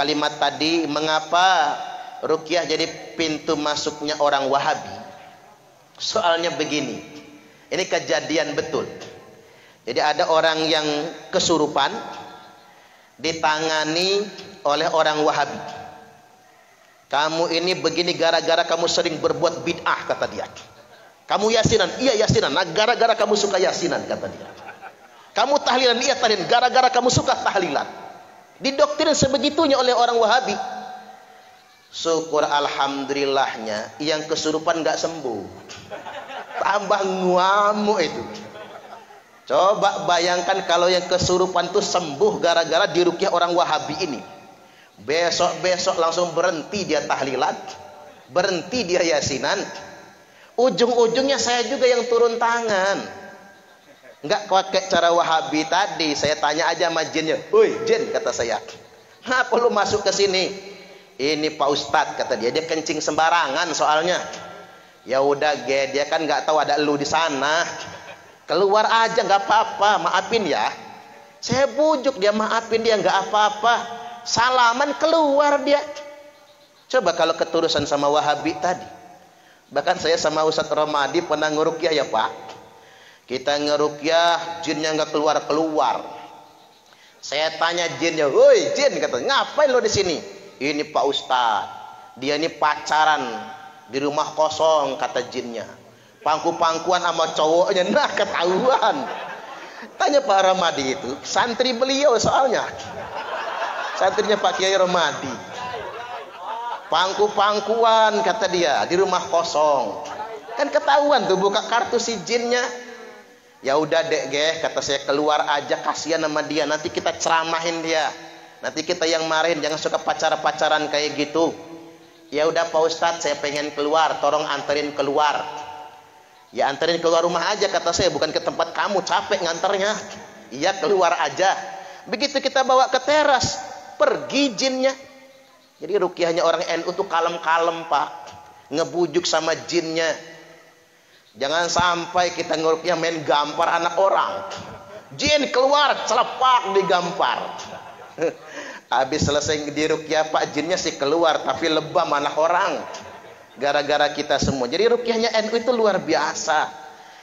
kalimat tadi, mengapa ruqyah jadi pintu masuknya orang Wahabi? Soalnya begini, ini kejadian betul. Jadi ada orang yang kesurupan ditangani oleh orang Wahabi. Kamu ini begini gara-gara kamu sering berbuat bid'ah, kata dia. Kamu yasinan, iya yasinan, nah, gara-gara kamu suka yasinan, kata dia. Kamu tahlilan, iya tahlilan, gara-gara kamu suka tahlilan. Didoktrin sebegitunya oleh orang Wahabi. Syukur alhamdulillahnya yang kesurupan nggak sembuh, tambah ngamuk itu. Coba bayangkan kalau yang kesurupan itu sembuh gara-gara diruqyah orang Wahabi ini. Besok-besok langsung berhenti dia tahlilan, berhenti dia yasinan. Ujung-ujungnya saya juga yang turun tangan. Enggak pakai cara Wahabi tadi. Saya tanya aja sama jinnya, "Woi jin," kata saya, "ngapa lu masuk ke sini?" "Ini Pak Ustadz," kata dia, "dia kencing sembarangan soalnya." Ya udah, dia kan nggak tahu ada lu di sana. Keluar aja nggak apa-apa, maafin ya. Saya bujuk dia, maafin dia, nggak apa-apa. Salaman keluar dia. Coba kalau keturusan sama Wahabi tadi. Bahkan saya sama Ustadz Romadi pernah ngeruqyah ya Pak. Kita ngeruqyah, jinnya nggak keluar-keluar. Saya tanya jinnya, "Woi jin," kata, "ngapain lo di sini?" "Ini Pak Ustadz, dia ini pacaran di rumah kosong," kata jinnya. "Pangku-pangkuan sama cowoknya." Nah, ketahuan. Tanya Pak Ramadi, itu santri beliau soalnya, santrinya Pak Kiai Ramadi. Pangku-pangkuan, kata dia, di rumah kosong. Kan ketahuan tuh, buka kartu si jinnya. Ya udah dek, kata saya, keluar aja, kasihan sama dia, nanti kita ceramahin dia, nanti kita yang marahin, jangan suka pacaran-pacaran kayak gitu. Ya udah Pak Ustadz, saya pengen keluar, tolong anterin keluar. Ya anterin keluar rumah aja, kata saya, bukan ke tempat kamu, capek nganternya. Iya, keluar aja. Begitu kita bawa ke teras, pergi jinnya. Jadi ruqyahnya orang NU tuh kalem-kalem Pak, ngebujuk sama jinnya. Jangan sampai kita ngeruqyah main gampar anak orang. Jin keluar, celepak digampar. Habis selesai diruqyah Pak, jinnya sih keluar, tapi lebam anak orang. Gara-gara kita semua. Jadi ruqyahnya NU itu luar biasa.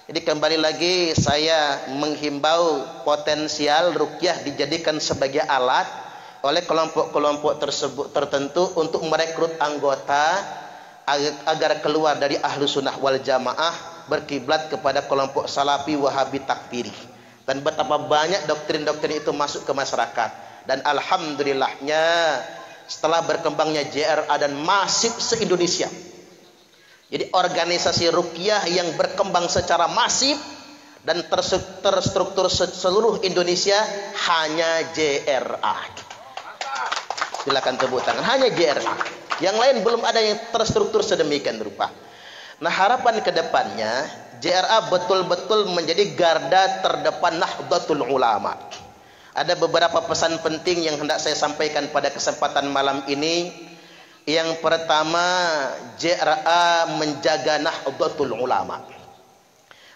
Jadi kembali lagi saya menghimbau potensial ruqyah dijadikan sebagai alat oleh kelompok-kelompok tersebut tertentu untuk merekrut anggota agar keluar dari ahlu sunnah wal jamaah, berkiblat kepada kelompok salafi wahabi takfiri. Dan betapa banyak doktrin-doktrin itu masuk ke masyarakat. Dan alhamdulillahnya setelah berkembangnya JRA dan masif se-Indonesia, jadi organisasi ruqyah yang berkembang secara masif dan terstruktur seluruh Indonesia hanya JRA. Silakan tepuk tangan, hanya JRA. Yang lain belum ada yang terstruktur sedemikian rupa. Nah, harapan kedepannya JRA betul-betul menjadi garda terdepan Nahdlatul Ulama. Ada beberapa pesan penting yang hendak saya sampaikan pada kesempatan malam ini. Yang pertama, JRA menjaga Nahdlatul Ulama.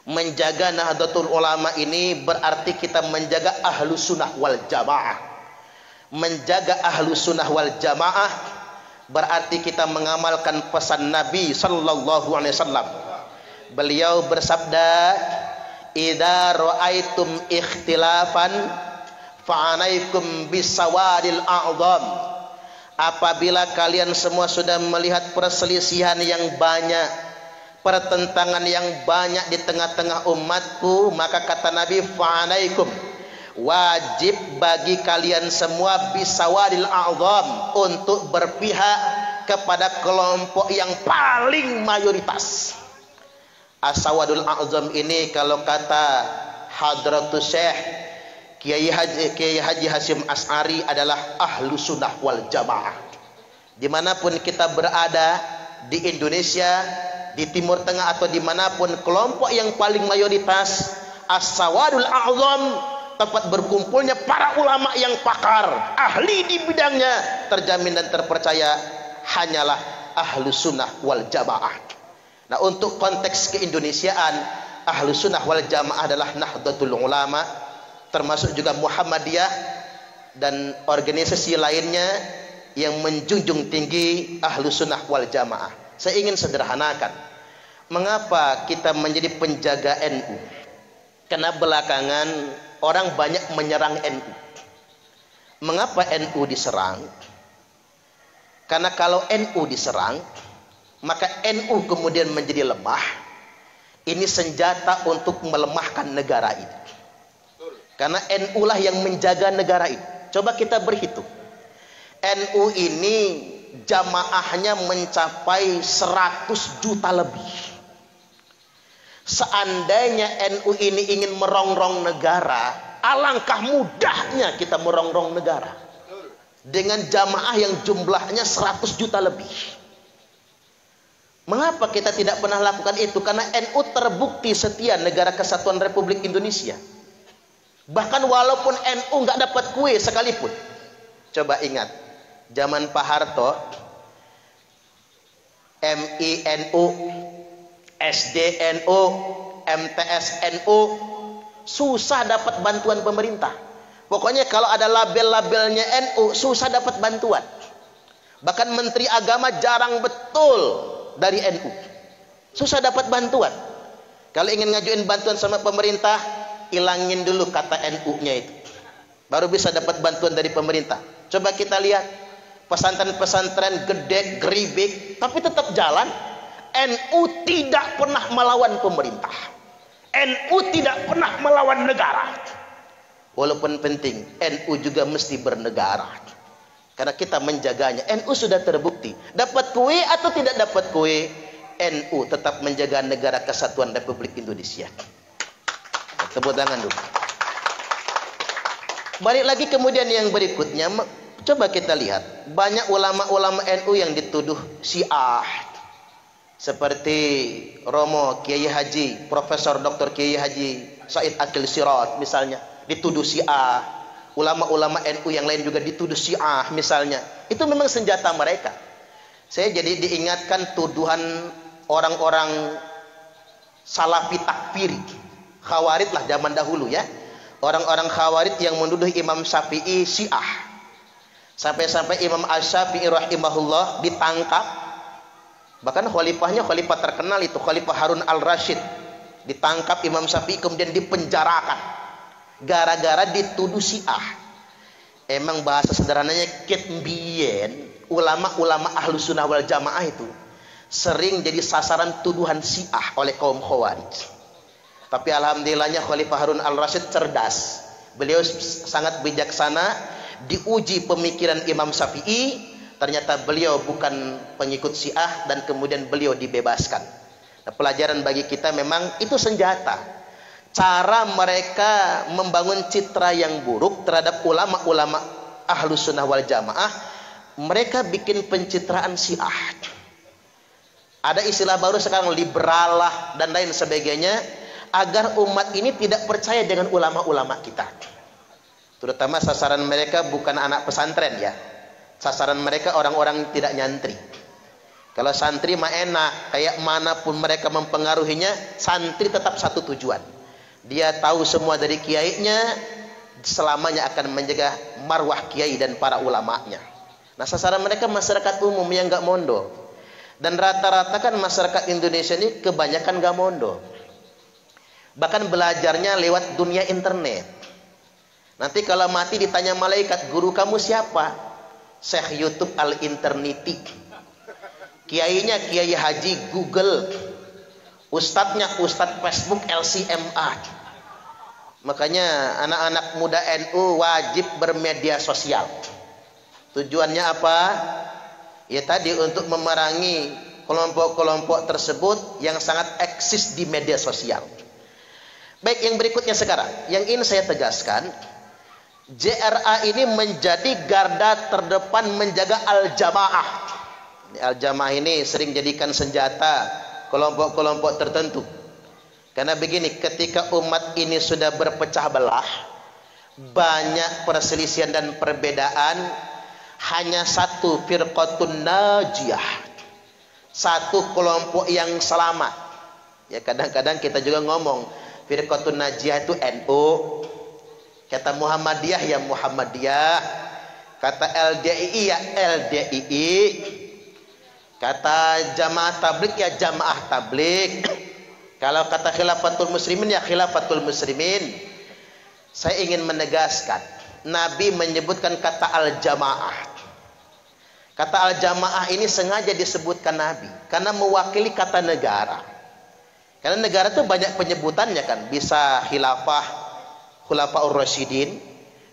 Menjaga Nahdlatul Ulama ini berarti kita menjaga ahlu sunnah wal jamaah. Menjaga ahlu sunnah wal jamaah berarti kita mengamalkan pesan Nabi sallallahu alaihi wasallam. Beliau bersabda, "Idza ra'aitum ikhtilafan fa'alaikum bisawadil a'dham." Apabila kalian semua sudah melihat perselisihan yang banyak, pertentangan yang banyak di tengah-tengah umatku, maka kata Nabi, fa'alaikum, wajib bagi kalian semua bisawadil a'dham, untuk berpihak kepada kelompok yang paling mayoritas. As-sawadul a'zam ini kalau kata Hadratus Syekh Kiai Haji Hasyim As'ari adalah ahlu sunnah wal jamaah. Dimanapun kita berada, di Indonesia, di Timur Tengah atau dimanapun, kelompok yang paling mayoritas, as-sawadul a'zam, tempat berkumpulnya para ulama yang pakar, ahli di bidangnya, terjamin dan terpercaya, hanyalah ahlu sunnah wal jamaah. Nah, untuk konteks keindonesiaan, ahlu sunnah wal jamaah adalah Nahdlatul Ulama, termasuk juga Muhammadiyah dan organisasi lainnya yang menjunjung tinggi ahlu sunnah wal jamaah. Saya ingin sederhanakan, mengapa kita menjadi penjaga NU? Karena belakangan orang banyak menyerang NU. Mengapa NU diserang? Karena kalau NU diserang, maka NU kemudian menjadi lemah. Ini senjata untuk melemahkan negara ini. Karena NU lah yang menjaga negara ini. Coba kita berhitung. NU ini jamaahnya mencapai 100 juta lebih. Seandainya NU ini ingin merongrong negara, alangkah mudahnya kita merongrong negara. Dengan jamaah yang jumlahnya 100 juta lebih. Mengapa kita tidak pernah lakukan itu? Karena NU terbukti setia negara kesatuan Republik Indonesia. Bahkan walaupun NU nggak dapat kue sekalipun. Coba ingat, zaman Pak Harto, MINU, SDNU, MTSNU, susah dapat bantuan pemerintah. Pokoknya kalau ada label-labelnya NU, susah dapat bantuan. Bahkan Menteri Agama jarang betul dari NU. Susah dapat bantuan. Kalau ingin ngajuin bantuan sama pemerintah, ilangin dulu kata NU-nya itu. Baru bisa dapat bantuan dari pemerintah. Coba kita lihat pesantren-pesantren gede, geribik, tapi tetap jalan. NU tidak pernah melawan pemerintah. NU tidak pernah melawan negara. Walaupun penting, NU juga mesti bernegara. Karena kita menjaganya. NU sudah terbukti. Dapat kue atau tidak dapat kue, NU tetap menjaga negara kesatuan Republik Indonesia. Tepuk tangan dulu. Balik lagi kemudian yang berikutnya, coba kita lihat. Banyak ulama-ulama NU yang dituduh Syiah. Seperti Romo Kiai Haji, Profesor Dr. Kiai Haji Said Akil Sirot misalnya, dituduh Syiah. Ulama-ulama NU yang lain juga dituduh Syiah misalnya. Itu memang senjata mereka. Saya jadi diingatkan tuduhan orang-orang Salafi takfiri, Khawarid lah zaman dahulu ya. Orang-orang Khawarid yang menuduh Imam Syafi'i Syiah. Sampai-sampai Imam Asy-Syafi'i rahimahullah ditangkap. Bahkan khalifahnya khalifah terkenal itu, Khalifah Harun al-Rasyid. Ditangkap Imam Syafi'i kemudian dipenjarakan. Gara-gara dituduh Syiah. Emang bahasa sederhananya ketmbien, ulama-ulama ahlu sunnah wal jamaah itu sering jadi sasaran tuduhan Syiah oleh kaum Khawarij. Tapi alhamdulillahnya Khalifah Harun al-Rasyid cerdas. Beliau sangat bijaksana. Diuji pemikiran Imam Syafi'i, ternyata beliau bukan pengikut Syiah dan kemudian beliau dibebaskan. Nah, pelajaran bagi kita memang itu senjata. Cara mereka membangun citra yang buruk terhadap ulama-ulama ahlu sunnah wal jamaah, mereka bikin pencitraan Syiah. Ada istilah baru sekarang, liberal lah dan lain sebagainya, agar umat ini tidak percaya dengan ulama-ulama kita. Terutama sasaran mereka bukan anak pesantren ya. Sasaran mereka orang-orang tidak nyantri. Kalau santri mah enak, kayak manapun mereka mempengaruhinya, santri tetap satu tujuan. Dia tahu semua dari kiainya, selamanya akan menjaga marwah kiai dan para ulamanya. Nah, sasaran mereka masyarakat umum yang gak mondo. Dan rata-rata kan masyarakat Indonesia ini kebanyakan gak mondo. Bahkan belajarnya lewat dunia internet. Nanti kalau mati ditanya malaikat, guru kamu siapa? Syekh YouTube al-interneti. Kiainya Kiai Haji Google. Ustadznya Ustadz Facebook LCMA. Makanya anak-anak muda NU wajib bermedia sosial. Tujuannya apa? Ya tadi untuk memerangi kelompok-kelompok tersebut yang sangat eksis di media sosial. Baik, yang berikutnya sekarang, yang ingin saya tegaskan, JRA ini menjadi garda terdepan menjaga al-jamaah. Al-jamaah ini sering jadikan senjata kelompok-kelompok tertentu. Karena begini, ketika umat ini sudah berpecah belah, banyak perselisihan dan perbedaan, hanya satu firqatun najiyah, satu kelompok yang selamat. Ya, kadang-kadang kita juga ngomong firqatun najiyah itu NU, kata Muhammadiyah ya Muhammadiyah, Kata LDII ya LDII. Kata jamaah tablik ya jamaah tablik. Kalau kata khilafatul muslimin ya khilafatul muslimin. Saya ingin menegaskan, Nabi menyebutkan kata al-jamaah. Kata al-jamaah ini sengaja disebutkan Nabi karena mewakili kata negara. Karena negara itu banyak penyebutannya kan, bisa khilafah, khulafaur rasyidin,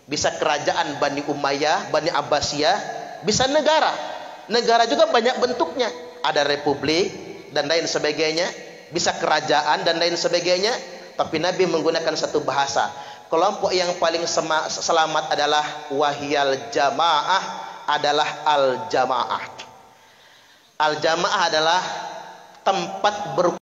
bisa kerajaan Bani Umayyah, Bani Abbasiyah, bisa negara. Negara juga banyak bentuknya, ada republik dan lain sebagainya, bisa kerajaan dan lain sebagainya. Tapi Nabi menggunakan satu bahasa. Kelompok yang paling selamat adalah wahiyal jamaah, adalah al-jamaah. Al-jamaah adalah tempat